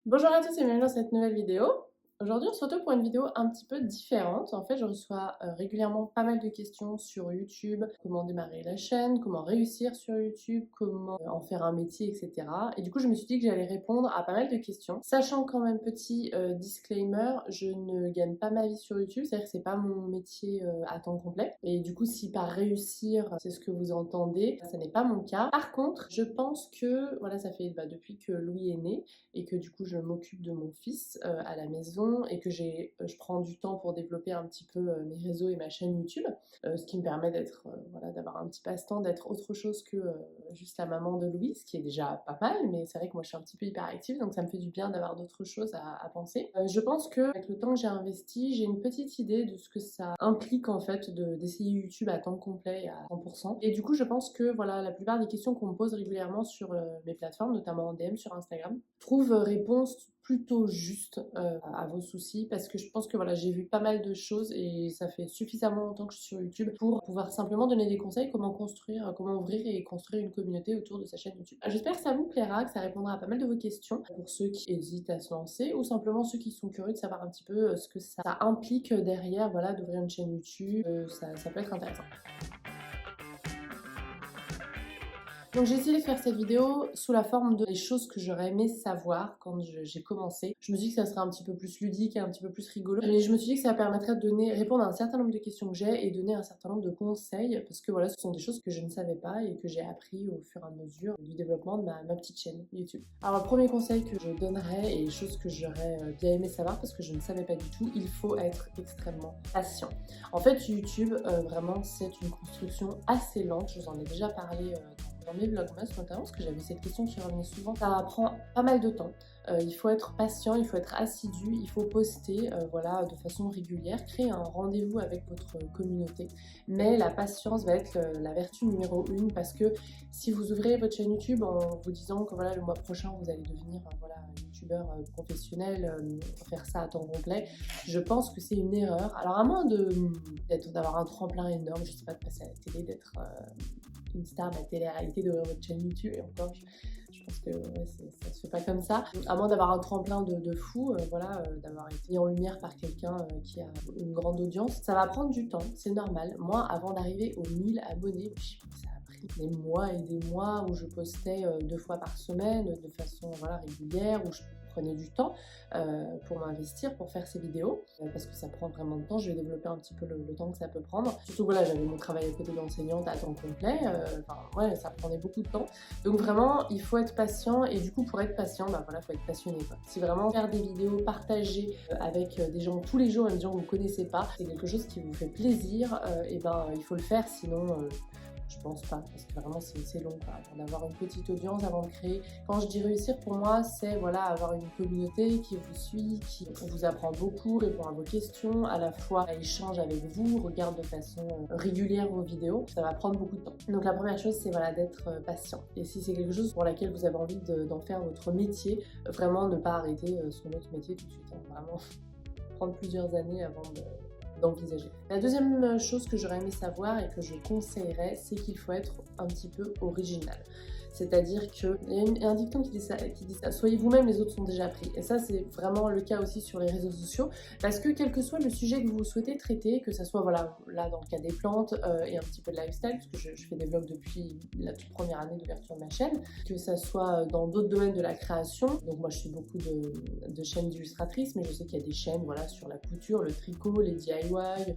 Bonjour à tous et bienvenue dans cette nouvelle vidéo. Aujourd'hui, on se retrouve pour une vidéo un petit peu différente. En fait, je reçois régulièrement pas mal de questions sur YouTube. Comment démarrer la chaîne, comment réussir sur YouTube, comment en faire un métier, etc. Et du coup, je me suis dit que j'allais répondre à pas mal de questions. Sachant quand même, petit disclaimer, je ne gagne pas ma vie sur YouTube. C'est-à-dire que c'est pas mon métier à temps complet. Et du coup, si par réussir, c'est ce que vous entendez, ça n'est pas mon cas. Par contre, je pense que, voilà, ça fait depuis que Louis est né, et que du coup je m'occupe de mon fils à la maison et que je prends du temps pour développer un petit peu mes réseaux et ma chaîne YouTube, ce qui me permet d'être, voilà, d'avoir un petit passe-temps, d'être autre chose que juste la maman de Louis, ce qui est déjà pas mal, mais c'est vrai que moi je suis un petit peu hyperactive, donc ça me fait du bien d'avoir d'autres choses à penser. Je pense qu'avec le temps que j'ai investi, j'ai une petite idée de ce que ça implique en fait d'essayer YouTube à temps complet et à 100%. Et du coup je pense que voilà, la plupart des questions qu'on me pose régulièrement sur mes plateformes, notamment en DM sur Instagram, trouve réponse plutôt juste à vos soucis, parce que je pense que voilà, j'ai vu pas mal de choses et ça fait suffisamment longtemps que je suis sur YouTube pour pouvoir simplement donner des conseils comment construire, comment ouvrir et construire une communauté autour de sa chaîne YouTube. J'espère que ça vous plaira, que ça répondra à pas mal de vos questions pour ceux qui hésitent à se lancer ou simplement ceux qui sont curieux de savoir un petit peu ce que ça implique derrière, voilà, d'ouvrir une chaîne YouTube. Ça peut être intéressant. Donc j'ai essayé de faire cette vidéo sous la forme de des choses que j'aurais aimé savoir quand j'ai commencé. Je me suis dit que ça serait un petit peu plus ludique et un petit peu plus rigolo. Mais je me suis dit que ça permettrait de répondre à un certain nombre de questions que j'ai et donner un certain nombre de conseils, parce que voilà, ce sont des choses que je ne savais pas et que j'ai appris au fur et à mesure du développement de ma petite chaîne YouTube. Alors le premier conseil que je donnerais, et chose que j'aurais bien aimé savoir parce que je ne savais pas du tout, il faut être extrêmement patient. En fait, YouTube, vraiment, c'est une construction assez lente. Je vous en ai déjà parlé dans mes vlogmas notamment, parce que j'avais cette question qui revenait souvent. Ça prend pas mal de temps. Il faut être patient, il faut être assidu, il faut poster voilà, de façon régulière, créer un rendez-vous avec votre communauté. Mais la patience va être la vertu numéro 1, parce que si vous ouvrez votre chaîne YouTube en vous disant que voilà, le mois prochain vous allez devenir voilà, youtubeur professionnel, faire ça à temps complet, je pense que c'est une erreur. Alors à moins d'avoir un tremplin énorme, je sais pas, de passer à la télé, d'être une star de la télé-réalité, d'ouvrir votre chaîne YouTube, et encore je pense que ouais, ça se fait pas comme ça. À moins d'avoir un tremplin de fou, voilà, d'avoir été mis en lumière par quelqu'un qui a une grande audience, ça va prendre du temps, c'est normal. Moi, avant d'arriver aux 1000 abonnés, ça a pris des mois et des mois où je postais 2 fois par semaine de façon voilà, régulière, où je prenais du temps pour m'investir, pour faire ces vidéos, parce que ça prend vraiment de temps. Je vais développer un petit peu le temps que ça peut prendre. Surtout voilà, j'avais mon travail à côté d'enseignante à temps complet, ouais, ça prenait beaucoup de temps. Donc vraiment, il faut être patient, et du coup, pour être patient, voilà, faut être passionné, quoi. Si vraiment faire des vidéos, partager avec des gens tous les jours, même des gens que vous connaissez pas, c'est quelque chose qui vous fait plaisir, et il faut le faire, sinon je pense pas, parce que vraiment c'est long, quoi, avant d'avoir une petite audience, avant de créer. Quand je dis réussir, pour moi, c'est voilà, avoir une communauté qui vous suit, qui vous apprend beaucoup, répond à vos questions, à la fois échange avec vous, regarde de façon régulière vos vidéos. Ça va prendre beaucoup de temps. Donc la première chose, c'est voilà, d'être patient. Et si c'est quelque chose pour laquelle vous avez envie d'en faire votre métier, vraiment ne pas arrêter son autre métier tout de suite, hein. Vraiment prendre plusieurs années avant d'envisager. La deuxième chose que j'aurais aimé savoir et que je conseillerais, c'est qu'il faut être un petit peu original. C'est-à-dire qu'il y a un dicton qui dit ça, soyez vous-même, les autres sont déjà pris. Et ça, c'est vraiment le cas aussi sur les réseaux sociaux, parce que quel que soit le sujet que vous souhaitez traiter, que ça soit, voilà, là dans le cas des plantes et un petit peu de lifestyle, parce que je fais des vlogs depuis la toute première année d'ouverture de ma chaîne, que ça soit dans d'autres domaines de la création. Donc moi, je suis beaucoup de chaînes d'illustratrices, mais je sais qu'il y a des chaînes voilà, sur la couture, le tricot, les DIY,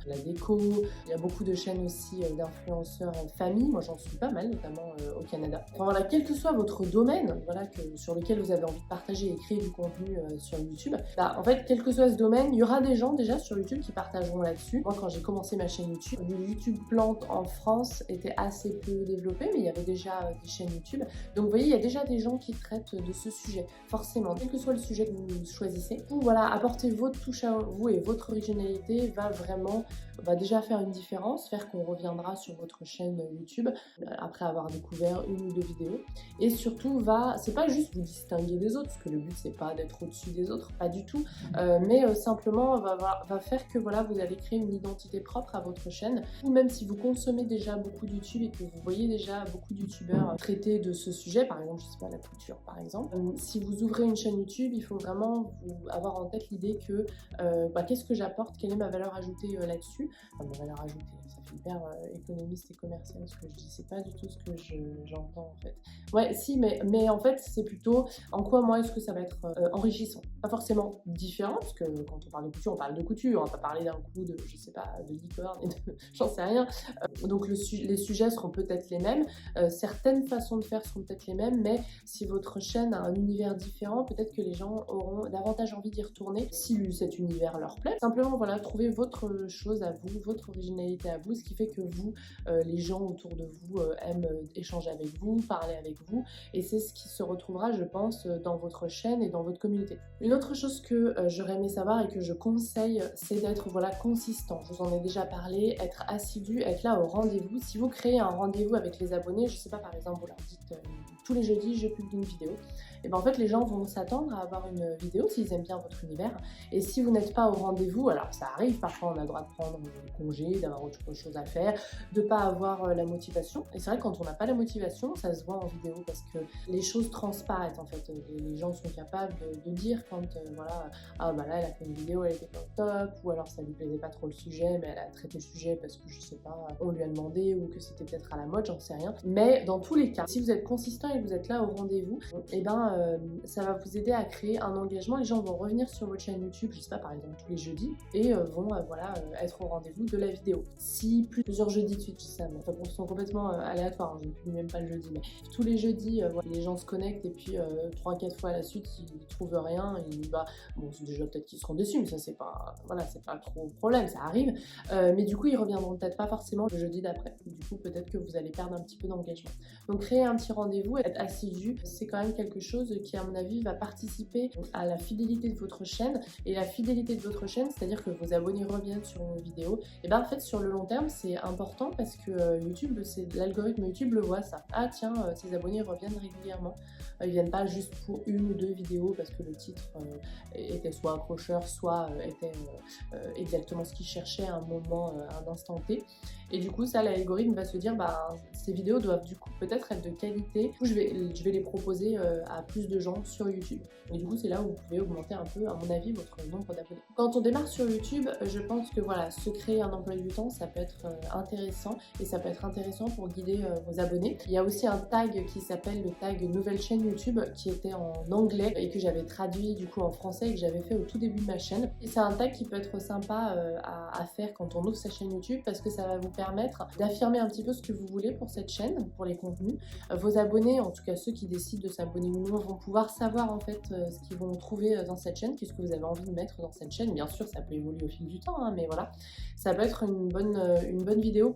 la déco. Il y a beaucoup de chaînes aussi d'influenceurs famille. Moi, j'en suis pas mal, notamment au Canada. Enfin voilà, quel que soit votre domaine, voilà, sur lequel vous avez envie de partager et créer du contenu sur YouTube, en fait, quel que soit ce domaine, il y aura des gens déjà sur YouTube qui partageront là-dessus. Moi, quand j'ai commencé ma chaîne YouTube, le YouTube plante en France était assez peu développé, mais il y avait déjà des chaînes YouTube. Donc, vous voyez, il y a déjà des gens qui traitent de ce sujet. Forcément, quel que soit le sujet que vous choisissez, ou voilà, apporter votre touche à vous et votre originalité va déjà faire une différence, faire qu'on reviendra sur votre chaîne YouTube après avoir découvert une ou deux vidéos. vidéo et surtout c'est pas juste vous distinguer des autres, parce que le but c'est pas d'être au-dessus des autres, pas du tout, mais simplement va faire que voilà, vous allez créer une identité propre à votre chaîne, ou même si vous consommez déjà beaucoup de YouTube et que vous voyez déjà beaucoup de youtubeurs traiter de ce sujet, par exemple, je sais pas, la couture par exemple, si vous ouvrez une chaîne YouTube, il faut vraiment avoir en tête l'idée que qu'est-ce que j'apporte, quelle est ma valeur ajoutée là-dessus, enfin, ma valeur ajoutée, ça fait hyper économiste et commercial ce que je dis, c'est pas du tout ce que j'entends en fait. Ouais, si, mais en fait, c'est plutôt en quoi moi est-ce que ça va être enrichissant. Pas forcément différent, parce que quand on parle de couture, on parle de couture, on va pas parler d'un coup de, je sais pas, de licorne, et j'en sais rien. Donc les sujets seront peut-être les mêmes, certaines façons de faire seront peut-être les mêmes, mais si votre chaîne a un univers différent, peut-être que les gens auront davantage envie d'y retourner si cet univers leur plaît. Simplement, voilà, trouvez votre chose à vous, votre originalité à vous, ce qui fait que vous, les gens autour de vous aiment échanger avec vous, parler avec vous, et c'est ce qui se retrouvera, je pense, dans votre chaîne et dans votre communauté. Une autre chose que j'aurais aimé savoir et que je conseille, c'est d'être consistant. Je vous en ai déjà parlé, être assidu, être là au rendez-vous. Si vous créez un rendez-vous avec les abonnés, je sais pas, par exemple, vous leur dites tous les jeudis je publie une vidéo, et bien en fait les gens vont s'attendre à avoir une vidéo s'ils aiment bien votre univers, et si vous n'êtes pas au rendez-vous, alors ça arrive, parfois on a le droit de prendre congé, d'avoir autre chose à faire, de pas avoir la motivation, et c'est vrai que quand on n'a pas la motivation, ça se voit en vidéo parce que les choses transparaissent en fait, les gens sont capables de dire quand voilà, ah bah là elle a fait une vidéo, elle était pas au top, ou alors ça lui plaisait pas trop le sujet, mais elle a traité le sujet parce que je sais pas, on lui a demandé, ou que c'était peut-être à la mode, j'en sais rien, mais dans tous les cas, si vous êtes consistant et que vous êtes là au rendez-vous, et ben ça va vous aider à créer un engagement. Les gens vont revenir sur votre chaîne YouTube, je sais pas, par exemple tous les jeudis, et vont voilà, être au rendez-vous de la vidéo. Si plusieurs jeudis de suite, je sais ça, mais enfin, bon, sont complètement aléatoires, hein, je ne publie même pas le jeudi, mais tous les jeudis, voilà, les gens se connectent et puis 3-4 fois à la suite, ils trouvent rien, bon, c'est déjà peut-être qu'ils seront déçus, mais ça c'est pas, voilà, c'est pas trop problème, ça arrive, mais du coup ils reviendront peut-être pas forcément le jeudi d'après. Du coup peut-être que vous allez perdre un petit peu d'engagement. Donc créer un petit rendez-vous, être assidu, c'est quand même quelque chose qui à mon avis va participer à la fidélité de votre chaîne, et la fidélité de votre chaîne, c'est-à-dire que vos abonnés reviennent sur vos vidéos, et bien en fait sur le long terme c'est important parce que YouTube, l'algorithme YouTube le voit ça. Ah tiens, ces abonnés reviennent régulièrement, ils viennent pas juste pour une ou deux vidéos parce que le titre était soit accrocheur, soit était exactement ce qu'ils cherchaient à un moment, à un instant T. Et du coup, ça, l'algorithme va se dire, ces vidéos doivent du coup peut-être être de qualité. Du coup, je vais les proposer à plus de gens sur YouTube. Et du coup, c'est là où vous pouvez augmenter un peu, à mon avis, votre nombre d'abonnés. Quand on démarre sur YouTube, je pense que voilà, se créer un emploi du temps, ça peut être intéressant, et ça peut être intéressant pour guider vos abonnés. Il y a aussi un tag qui s'appelle le tag nouvelle chaîne YouTube, qui était en anglais et que j'avais traduit du coup en français et que j'avais fait au tout début de ma chaîne. Et c'est un tag qui peut être sympa à faire quand on ouvre sa chaîne YouTube, parce que ça va vous permettre d'affirmer un petit peu ce que vous voulez pour cette chaîne, pour les contenus. Vos abonnés, en tout cas ceux qui décident de s'abonner ou non, vont pouvoir savoir en fait ce qu'ils vont trouver dans cette chaîne, qu'est-ce que vous avez envie de mettre dans cette chaîne. Bien sûr, ça peut évoluer au fil du temps, hein, mais voilà, ça peut être une bonne vidéo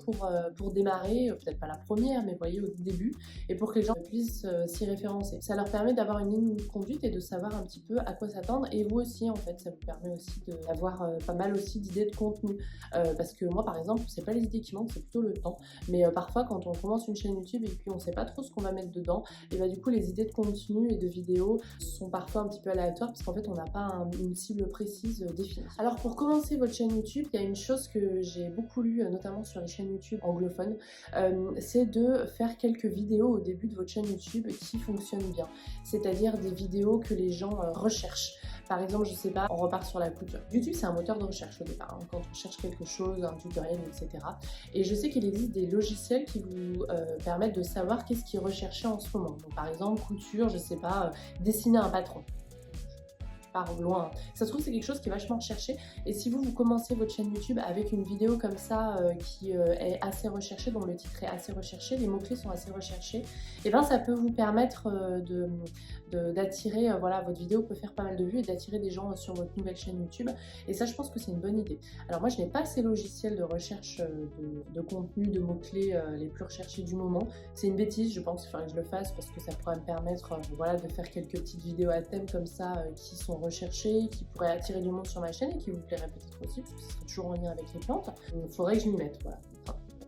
pour démarrer, peut-être pas la première, mais vous voyez, au début, et pour que les gens puissent s'y référencer. Ça leur permet d'avoir une ligne de conduite et de savoir un petit peu à quoi s'attendre, et vous aussi en fait, ça vous permet aussi d'avoir pas mal aussi d'idées de contenu, parce que moi par exemple, c'est pas les idées qui manquent, c'est plutôt le temps, mais parfois quand on commence une chaîne YouTube et puis on sait pas trop ce qu'on va mettre dedans, et du coup les idées de contenu et de vidéos sont parfois un petit peu aléatoires parce qu'en fait on n'a pas une cible précise définie. Alors pour commencer votre chaîne YouTube, il y a une chose que j'ai beaucoup lue, notamment sur les chaînes YouTube anglophones, c'est de faire quelques vidéos au début de votre chaîne YouTube qui fonctionnent bien, c'est-à-dire des vidéos que les gens recherchent. Par exemple, je sais pas, on repart sur la couture. YouTube, c'est un moteur de recherche au départ, hein, quand on cherche quelque chose, un tutoriel, etc. Et je sais qu'il existe des logiciels qui vous permettent de savoir qu'est-ce qui est recherché en ce moment. Donc, par exemple, couture, je sais pas, dessiner un patron. Loin. Ça se trouve, c'est quelque chose qui est vachement recherché, et si vous commencez votre chaîne YouTube avec une vidéo comme ça qui est assez recherchée, dont le titre est assez recherché, les mots-clés sont assez recherchés, et bien ça peut vous permettre d'attirer, voilà, votre vidéo peut faire pas mal de vues et d'attirer des gens sur votre nouvelle chaîne YouTube, et ça je pense que c'est une bonne idée. Alors moi je n'ai pas ces logiciels de recherche de contenu, de mots-clés les plus recherchés du moment, c'est une bêtise, je pense qu'il faudrait que je le fasse parce que ça pourrait me permettre voilà, de faire quelques petites vidéos à thème comme ça qui sont recherchées, qui pourraient attirer du monde sur ma chaîne et qui vous plairaient peut-être aussi, parce que ce serait toujours en lien avec les plantes. Il faudrait que je m'y mette, voilà.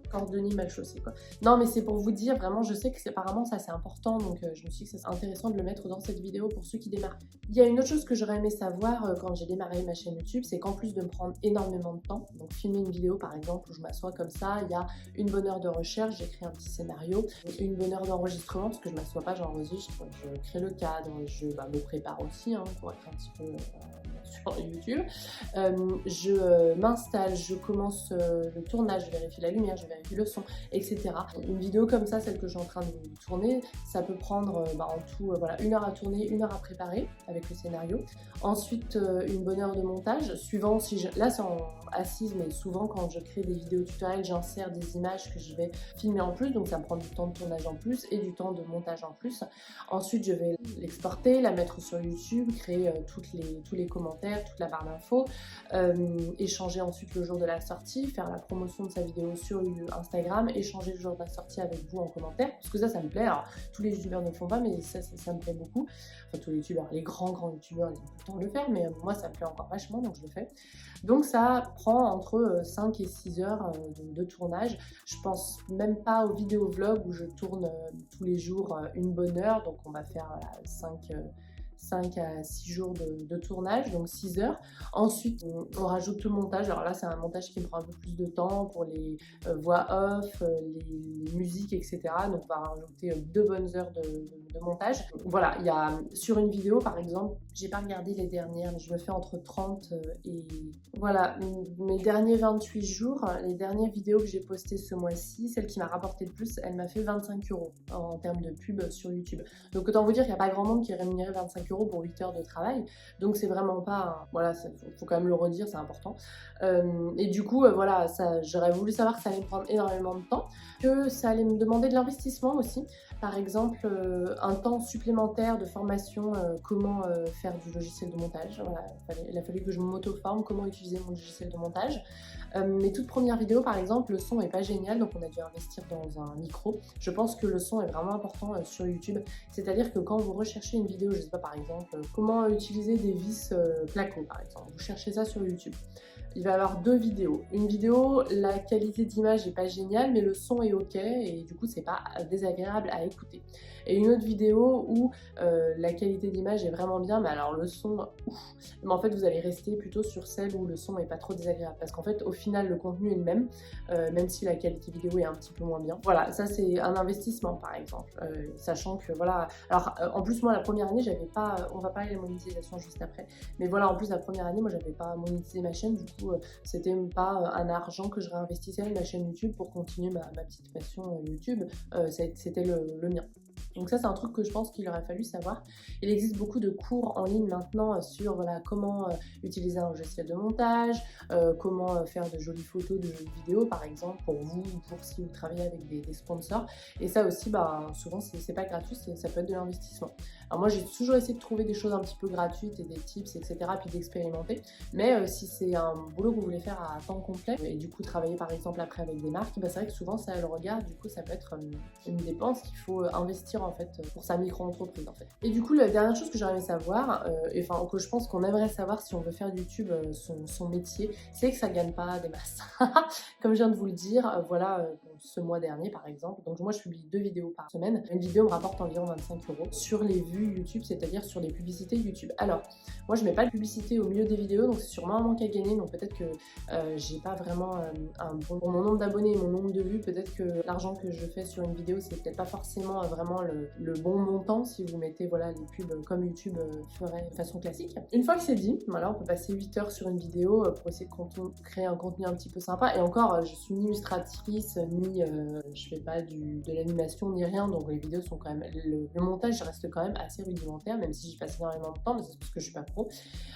cordonnier mal chaussé quoi. Non mais c'est pour vous dire, vraiment je sais que apparemment ça c'est important, donc je me suis dit que c'est intéressant de le mettre dans cette vidéo pour ceux qui démarrent. Il y a une autre chose que j'aurais aimé savoir quand j'ai démarré ma chaîne YouTube, c'est qu'en plus de me prendre énormément de temps, donc filmer une vidéo par exemple où je m'assois comme ça, il y a une bonne heure de recherche, j'écris un petit scénario, une bonne heure d'enregistrement parce que je m'assois pas, j'enregistre, je crée le cadre, je me prépare aussi pour être un petit peu sur YouTube. Je m'installe, je commence le tournage, je vérifie la lumière, je vérifie le son, etc. Une vidéo comme ça, celle que je suis en train de tourner, ça peut prendre en tout voilà, 1 heure à tourner, 1 heure à préparer avec le scénario. Ensuite, une bonne heure de montage, suivant si je... Là, c'est en assise, mais souvent quand je crée des vidéos tutoriels, j'insère des images que je vais filmer en plus, donc ça me prend du temps de tournage en plus et du temps de montage en plus. Ensuite, je vais l'exporter, la mettre sur YouTube, créer tous les commentaires, toute la barre d'infos, échanger ensuite le jour de la sortie, faire la promotion de sa vidéo sur Instagram, échanger le jour de la sortie avec vous en commentaire, parce que ça me plaît. Alors, tous les youtubeurs ne le font pas, mais ça me plaît beaucoup. Enfin, tous les youtubeurs, les grands youtubeurs, ils ont tout le temps de le faire, mais moi, ça me plaît encore vachement, donc je le fais. Donc, ça prend entre 5 et 6 heures de tournage. Je pense même pas aux vidéos vlogs où je tourne tous les jours une bonne heure, donc on va faire voilà, 5 à 6 jours de tournage, donc 6 heures. Ensuite, on rajoute le montage. Alors là, c'est un montage qui me prend un peu plus de temps pour les voix off, les musiques, etc. Donc, on va rajouter 2 bonnes heures de montage. Voilà, il y a sur une vidéo, par exemple, j'ai pas regardé les dernières, mais je me fais entre 30 et... Voilà, mes derniers 28 jours, les dernières vidéos que j'ai postées ce mois-ci, celle qui m'a rapporté le plus, elle m'a fait 25 € en termes de pub sur YouTube. Donc, autant vous dire qu'il n'y a pas grand monde qui est rémunéré 25 € pour 8 heures de travail, donc c'est vraiment pas, voilà, faut quand même le redire, c'est important. Et du coup, voilà, j'aurais voulu savoir que ça allait me prendre énormément de temps, que ça allait me demander de l'investissement aussi, par exemple un temps supplémentaire de formation, comment faire du logiciel de montage, voilà, il a fallu que je m'auto-forme, comment utiliser mon logiciel de montage. Mes toutes premières vidéos par exemple, le son est pas génial, donc on a dû investir dans un micro. Je pense que le son est vraiment important sur YouTube, c'est-à-dire que quand vous recherchez une vidéo, je sais pas, par exemple, comment utiliser des vis placo par exemple, vous cherchez ça sur YouTube. Il va y avoir 2 vidéos. Une vidéo, la qualité d'image n'est pas géniale, mais le son est ok et du coup, c'est pas désagréable à écouter. Et une autre vidéo où la qualité d'image est vraiment bien, mais alors le son, ouf. Mais en fait, vous allez rester plutôt sur celle où le son n'est pas trop désagréable. Parce qu'en fait, au final, le contenu est le même, même si la qualité vidéo est un petit peu moins bien. Voilà, ça c'est un investissement par exemple. Sachant que voilà. Alors, en plus, moi, la première année, j'avais pas. On va parler de la monétisation juste après. Mais voilà, en plus, la première année, moi, j'avais pas monétisé ma chaîne. Du coup, c'était pas un argent que je réinvestissais dans ma chaîne YouTube pour continuer ma petite passion YouTube. C'était le mien. Donc ça, c'est un truc que je pense qu'il aurait fallu savoir. Il existe beaucoup de cours en ligne maintenant sur voilà, comment utiliser un logiciel de montage, comment faire de jolies photos, de jolies vidéos, par exemple, pour vous ou pour si vous travaillez avec des sponsors. Et ça aussi, bah, souvent, c'est pas gratuit, ça peut être de l'investissement. Alors moi, j'ai toujours essayé de trouver des choses un petit peu gratuites et des tips, etc., puis d'expérimenter. Mais si c'est un boulot que vous voulez faire à temps complet, et du coup travailler par exemple après avec des marques, bah, c'est vrai que souvent ça le regard, du coup ça peut être une dépense qu'il faut investir en fait pour sa micro-entreprise en fait. Et du coup, la dernière chose que j'aimerais aimé savoir, enfin que je pense qu'on aimerait savoir si on veut faire de YouTube son métier, c'est que ça gagne pas des masses. Comme je viens de vous le dire, voilà, ce mois dernier par exemple, donc moi je publie 2 vidéos par semaine, une vidéo me rapporte environ 25 € sur les vues YouTube, c'est-à-dire sur les publicités YouTube. Alors, moi je mets pas de publicité au milieu des vidéos, donc c'est sûrement un manque à gagner, donc peut-être que j'ai pas vraiment pour mon nombre d'abonnés et mon nombre de vues, peut-être que l'argent que je fais sur une vidéo, c'est peut-être pas forcément vraiment le bon montant si vous mettez voilà, les pubs comme YouTube ferait de façon classique. Une fois que c'est dit, voilà, on peut passer 8 heures sur une vidéo pour essayer de créer un contenu un petit peu sympa, et encore, je suis ni illustratrice, ni je fais pas de l'animation, ni rien, donc les vidéos sont quand même, le montage reste quand même assez rudimentaire, même si j'y passe énormément de temps, mais c'est parce que je suis pas pro.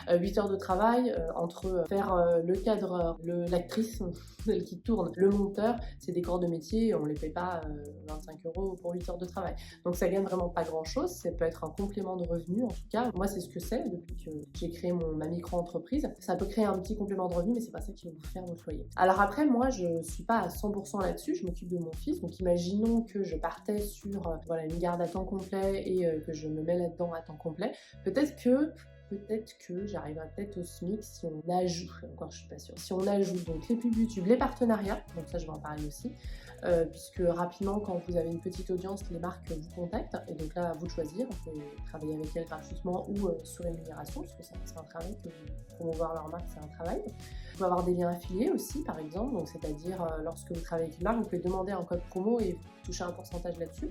8 heures de travail, entre faire le cadreur, l'actrice, celle qui tourne, le monteur, c'est des corps de métier, on les paye pas 25 € pour 8 heures de travail. Donc ça gagne vraiment pas grand chose, ça peut être un complément de revenu en tout cas. Moi c'est ce que c'est depuis que j'ai créé ma micro-entreprise. Ça peut créer un petit complément de revenu, mais c'est pas ça qui va vous faire votre foyer. Alors après, moi je suis pas à 100% là-dessus, je m'occupe de mon fils, donc imaginons que je partais sur voilà, une garde à temps complet et que je me mets là-dedans à temps complet. Peut-être que peut-être que j'arriverai peut-être au SMIC si on ajoute, encore je suis pas sûre, si on ajoute donc les pubs YouTube, les partenariats, donc ça je vais en parler aussi, puisque rapidement quand vous avez une petite audience, les marques vous contactent, et donc là à vous de choisir, vous pouvez travailler avec elles gratuitement ou sous rémunération, parce que c'est un travail que promouvoir leur marque, c'est un travail. Vous pouvez avoir des liens affiliés aussi par exemple, donc c'est-à-dire lorsque vous travaillez avec une marque, vous pouvez demander un code promo et toucher un pourcentage là-dessus.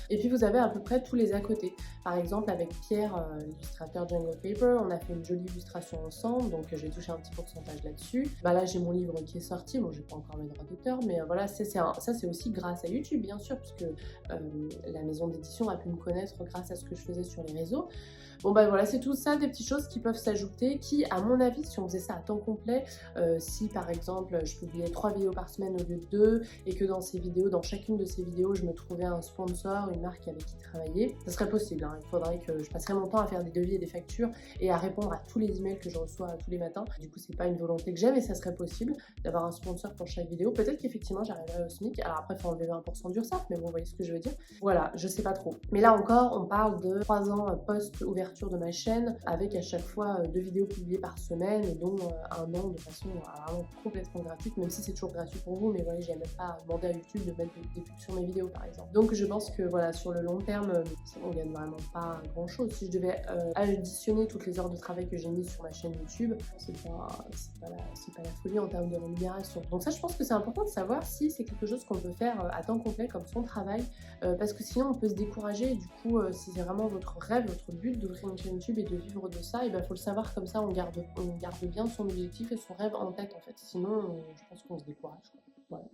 Et puis vous avez à peu près tous les à côté. Par exemple avec Pierre, l'illustrateur Jungle Paper, on a fait une jolie illustration ensemble, donc j'ai touché un petit pourcentage là-dessus. Là j'ai mon livre qui est sorti, bon j'ai pas encore mes droits d'auteur, mais voilà, ça c'est aussi grâce à YouTube bien sûr, puisque la maison d'édition a pu me connaître grâce à ce que je faisais sur les réseaux. Bon voilà, c'est tout ça, des petites choses qui peuvent s'ajouter, qui à mon avis, si on faisait ça à temps complet, si par exemple je publiais 3 vidéos par semaine au lieu de 2, et que dans chacune de ces vidéos, je me trouvais un sponsor, une marque avec qui travailler, ça serait possible, hein. Il faudrait que je passerais mon temps à faire des devis et des factures et à répondre à tous les emails que je reçois tous les matins. Du coup, c'est pas une volonté que j'ai, mais ça serait possible d'avoir un sponsor pour chaque vidéo. Peut-être qu'effectivement, j'arriverai au SMIC. Alors après, il faut enlever 20% d'URSSAF, mais bon, vous voyez ce que je veux dire. Voilà, je sais pas trop. Mais là encore, on parle de 3 ans post-ouverture de ma chaîne, avec à chaque fois 2 vidéos publiées par semaine, et dont un an de façon vraiment complètement gratuite, même si c'est toujours gratuit pour vous, mais voilà, j'ai même pas demandé à YouTube de mettre des pubs sur mes vidéos par exemple. Donc je pense que voilà, sur le long terme, on gagne vraiment pas grand chose. Si je devais additionner toutes les heures de travail que j'ai mises sur ma chaîne YouTube, c'est pas la folie en termes de rémunération. Donc ça, je pense que c'est important de savoir si c'est quelque chose qu'on peut faire à temps complet comme son travail, parce que sinon on peut se décourager, et du coup si c'est vraiment votre rêve, votre but d'ouvrir une chaîne YouTube et de vivre de ça, et ben faut le savoir, comme ça on garde bien son objectif et son rêve en tête en fait, sinon je pense qu'on se décourage, quoi. Voilà.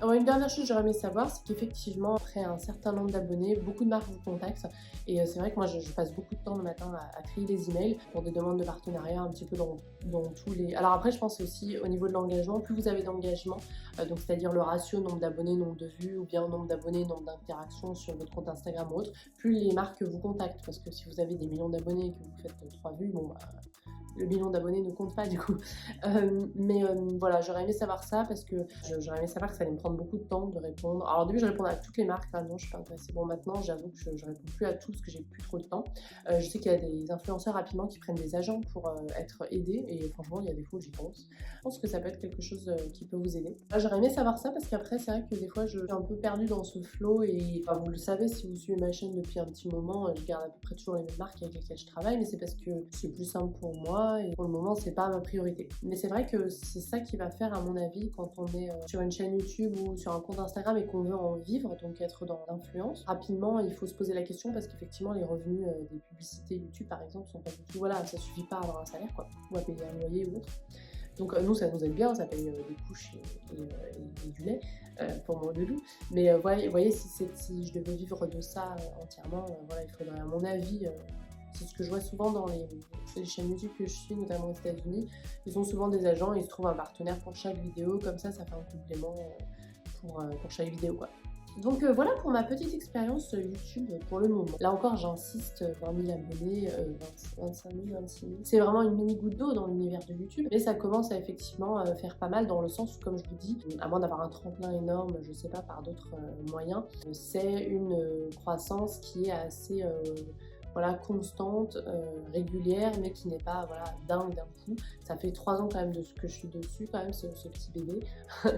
Alors une dernière chose que j'aurais aimé savoir, c'est qu'effectivement, après un certain nombre d'abonnés, beaucoup de marques vous contactent. Et c'est vrai que moi, je passe beaucoup de temps le matin à trier les emails pour des demandes de partenariat un petit peu dans tous les... Alors après, je pense aussi au niveau de l'engagement, plus vous avez d'engagement, donc c'est-à-dire le ratio nombre d'abonnés, nombre de vues, ou bien nombre d'abonnés, nombre d'interactions sur votre compte Instagram ou autre, plus les marques vous contactent. Parce que si vous avez des millions d'abonnés et que vous faites 3 vues, bon le million d'abonnés ne compte pas du coup. Voilà, j'aurais aimé savoir ça, parce que j'aurais aimé savoir que ça allait me prendre beaucoup de temps de répondre. Alors au début je répondais à toutes les marques, non je suis pas intéressée. Bon maintenant j'avoue que je réponds plus à tout parce que j'ai plus trop de temps. Je sais qu'il y a des influenceurs rapidement qui prennent des agents pour être aidés, et franchement il y a des fois où j'y pense. Je pense que ça peut être quelque chose qui peut vous aider. J'aurais aimé savoir ça, parce qu'après c'est vrai que des fois je suis un peu perdue dans ce flow, et enfin, vous le savez si vous suivez ma chaîne depuis un petit moment, je garde à peu près toujours les mêmes marques avec lesquelles je travaille, mais c'est parce que c'est plus simple pour moi, et pour le moment c'est pas ma priorité. Mais c'est vrai que c'est ça qui va faire à mon avis quand on est sur une chaîne YouTube ou sur un compte Instagram et qu'on veut en vivre, donc être dans l'influence. Rapidement il faut se poser la question, parce qu'effectivement les revenus des publicités YouTube par exemple sont pas du tout, voilà, ça suffit pas à avoir un salaire quoi, ou à payer un loyer ou autre. Donc nous ça nous aide bien, ça paye des couches et du lait pour mon loulou. Mais voyez si je devais vivre de ça entièrement, voilà, il faudrait à mon avis, c'est ce que je vois souvent dans les chaînes YouTube que je suis, notamment aux États-Unis. Ils ont souvent des agents, ils se trouvent un partenaire pour chaque vidéo, comme ça fait un complément pour chaque vidéo quoi. Donc voilà pour ma petite expérience YouTube pour le moment. Là encore j'insiste, 20 000 abonnés, 25 000, 26 000. C'est vraiment une mini goutte d'eau dans l'univers de YouTube. Mais ça commence à effectivement faire pas mal, dans le sens où, comme je vous dis, à moins d'avoir un tremplin énorme, je sais pas, par d'autres moyens, c'est une croissance qui est assez... voilà, constante, régulière, mais qui n'est pas voilà, dingue d'un coup. Ça fait 3 ans quand même de ce que je suis dessus, quand même, ce petit bébé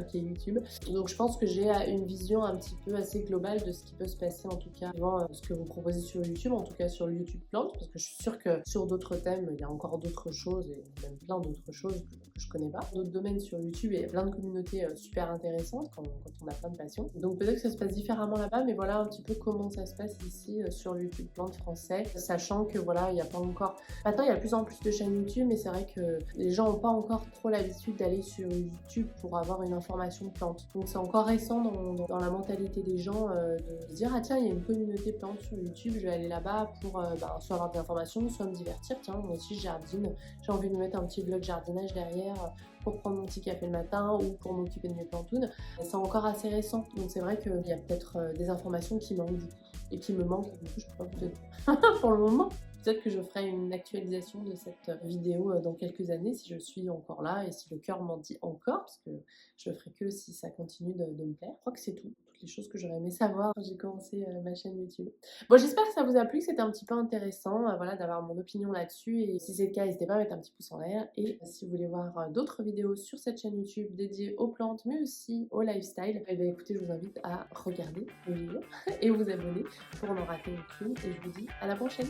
qui est YouTube. Donc je pense que j'ai une vision un petit peu assez globale de ce qui peut se passer, en tout cas, devant ce que vous proposez sur YouTube, en tout cas sur le YouTube Plante, parce que je suis sûre que sur d'autres thèmes, il y a encore d'autres choses, et même plein d'autres choses que je connais pas. D'autres domaines sur YouTube, il y a plein de communautés super intéressantes quand on a plein de passion. Donc peut-être que ça se passe différemment là-bas, mais voilà un petit peu comment ça se passe ici sur le YouTube Plante français. Sachant que voilà, il n'y a pas encore... Maintenant, il y a de plus en plus de chaînes YouTube, mais c'est vrai que les gens n'ont pas encore trop l'habitude d'aller sur YouTube pour avoir une information plante. Donc c'est encore récent dans la mentalité des gens de se dire « Ah tiens, il y a une communauté plante sur YouTube, je vais aller là-bas pour soit avoir des informations, soit me divertir. Tiens, moi aussi je jardine, j'ai envie de me mettre un petit vlog jardinage derrière pour prendre mon petit café le matin ou pour m'occuper de mes plantounes. » C'est encore assez récent, donc c'est vrai qu'il y a peut-être des informations qui manquent du coup, et qui me manquent, du coup je peux pas vous donner pour le moment. Peut-être que je ferai une actualisation de cette vidéo dans quelques années, si je suis encore là et si le cœur m'en dit encore, parce que je le ferai que si ça continue de me plaire. Je crois que c'est tout. les choses que j'aurais aimé savoir quand j'ai commencé ma chaîne YouTube. Bon, j'espère que ça vous a plu, que c'était un petit peu intéressant voilà, d'avoir mon opinion là-dessus. Et si c'est le cas, n'hésitez pas à mettre un petit pouce en l'air. Et si vous voulez voir d'autres vidéos sur cette chaîne YouTube dédiées aux plantes, mais aussi au lifestyle, eh bien, écoutez, je vous invite à regarder les vidéos et vous abonner pour n'en rater aucune. Et je vous dis à la prochaine.